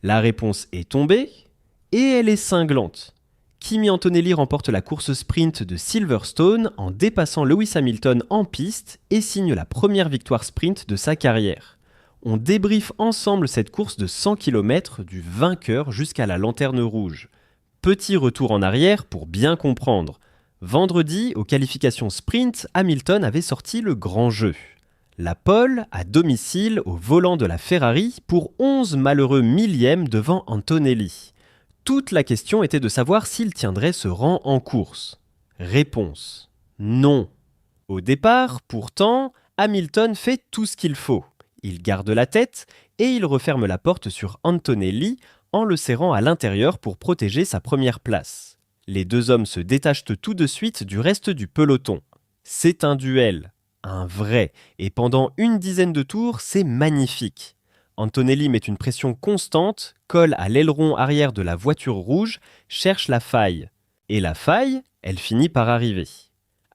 La réponse est tombée, et elle est cinglante. Kimi Antonelli remporte la course sprint de Silverstone en dépassant Lewis Hamilton en piste et signe la première victoire sprint de sa carrière. On débriefe ensemble cette course de 100 km du vainqueur jusqu'à la lanterne rouge. Petit retour en arrière pour bien comprendre. Vendredi, aux qualifications sprint, Hamilton avait sorti le grand jeu. La pole à domicile au volant de la Ferrari pour 11 malheureux millièmes devant Antonelli. Toute la question était de savoir s'il tiendrait ce rang en course. Réponse : non. Au départ, pourtant, Hamilton fait tout ce qu'il faut. Il garde la tête et il referme la porte sur Antonelli en le serrant à l'intérieur pour protéger sa première place. Les deux hommes se détachent tout de suite du reste du peloton. C'est un duel, un vrai, et pendant une dizaine de tours, c'est magnifique. Antonelli met une pression constante, colle à l'aileron arrière de la voiture rouge, cherche la faille. Et la faille, elle finit par arriver.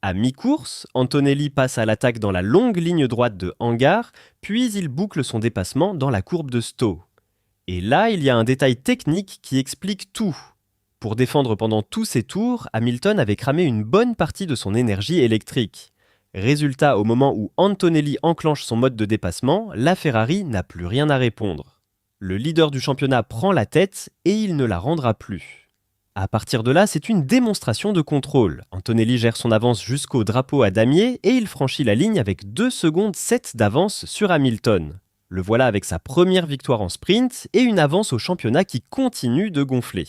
À mi-course, Antonelli passe à l'attaque dans la longue ligne droite de hangar, puis il boucle son dépassement dans la courbe de Stowe. Et là, il y a un détail technique qui explique tout. Pour défendre pendant tous ces tours, Hamilton avait cramé une bonne partie de son énergie électrique. Résultat, au moment où Antonelli enclenche son mode de dépassement, la Ferrari n'a plus rien à répondre. Le leader du championnat prend la tête et il ne la rendra plus. À partir de là, c'est une démonstration de contrôle. Antonelli gère son avance jusqu'au drapeau à damier et il franchit la ligne avec 2 secondes 7 d'avance sur Hamilton. Le voilà avec sa première victoire en sprint et une avance au championnat qui continue de gonfler.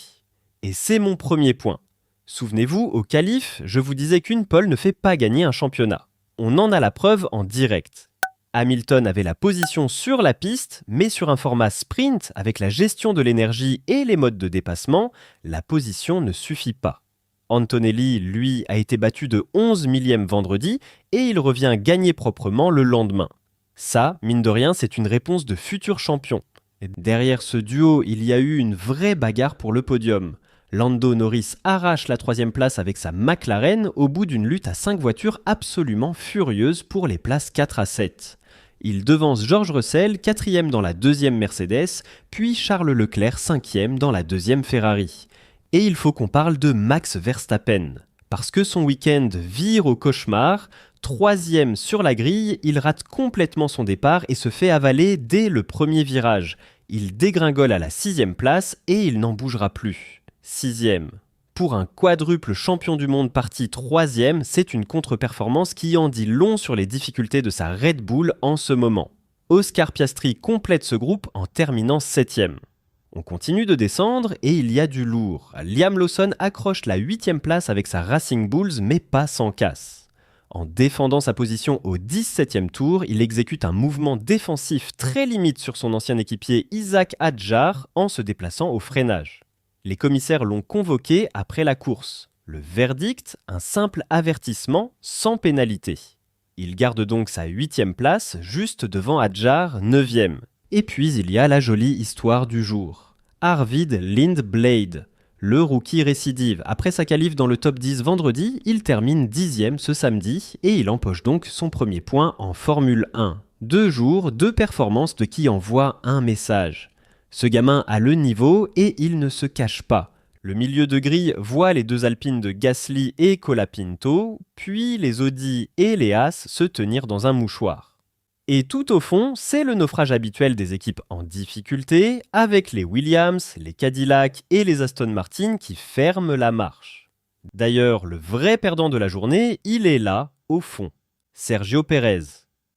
Et c'est mon premier point. Souvenez-vous, au qualif, je vous disais qu'une pole ne fait pas gagner un championnat. On en a la preuve en direct. Hamilton avait la position sur la piste, mais sur un format sprint, avec la gestion de l'énergie et les modes de dépassement, la position ne suffit pas. Antonelli, lui, a été battu de 11 millièmes vendredi et il revient gagner proprement le lendemain. Ça, mine de rien, c'est une réponse de futur champion. Et derrière ce duo, il y a eu une vraie bagarre pour le podium. Lando Norris arrache la 3e place avec sa McLaren au bout d'une lutte à 5 voitures absolument furieuse pour les places 4 à 7. Il devance George Russell, 4e dans la 2e Mercedes, puis Charles Leclerc, 5e dans la 2e Ferrari. Et il faut qu'on parle de Max Verstappen. Parce que son week-end vire au cauchemar, 3e sur la grille, il rate complètement son départ et se fait avaler dès le premier virage. Il dégringole à la 6e place et il n'en bougera plus. 6e. Pour un quadruple champion du monde parti 3e, c'est une contre-performance qui en dit long sur les difficultés de sa Red Bull en ce moment. Oscar Piastri complète ce groupe en terminant 7e. On continue de descendre et il y a du lourd. Liam Lawson accroche la 8e place avec sa Racing Bulls mais pas sans casse. En défendant sa position au 17e tour, il exécute un mouvement défensif très limite sur son ancien équipier Isaac Hadjar en se déplaçant au freinage. Les commissaires l'ont convoqué après la course. Le verdict, un simple avertissement sans pénalité. Il garde donc sa 8e place, juste devant Hadjar, 9e. Et puis il y a la jolie histoire du jour. Arvid Lindblad, le rookie récidive. Après sa qualif dans le top 10 vendredi, il termine 10e ce samedi et il empoche donc son premier point en Formule 1. 2 jours, 2 performances de qui envoie un message. Ce gamin a le niveau et il ne se cache pas. Le milieu de grille voit les 2 Alpines de Gasly et Colapinto, puis les Audi et les Haas se tenir dans un mouchoir. Et tout au fond, c'est le naufrage habituel des équipes en difficulté, avec les Williams, les Cadillac et les Aston Martin qui ferment la marche. D'ailleurs, le vrai perdant de la journée, il est là, au fond. Sergio Pérez.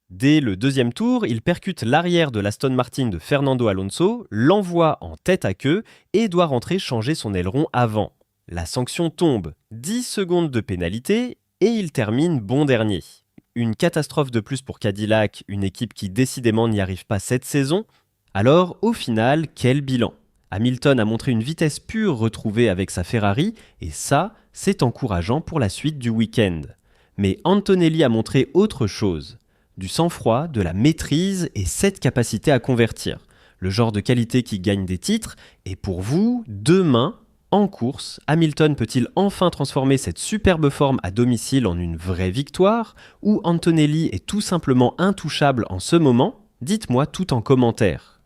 Dès le 2e tour, il percute l'arrière de l'Aston Martin de Fernando Alonso, l'envoie en tête à queue et doit rentrer changer son aileron avant. La sanction tombe, 10 secondes de pénalité et il termine bon dernier. Une catastrophe de plus pour Cadillac, une équipe qui décidément n'y arrive pas cette saison. Alors, au final, quel bilan ? Hamilton a montré une vitesse pure retrouvée avec sa Ferrari et ça, c'est encourageant pour la suite du week-end. Mais Antonelli a montré autre chose. Du sang-froid, de la maîtrise et cette capacité à convertir. Le genre de qualité qui gagne des titres. Et pour vous, demain, en course, Hamilton peut-il enfin transformer cette superbe forme à domicile en une vraie victoire ? Ou Antonelli est tout simplement intouchable en ce moment ? Dites-moi tout en commentaire.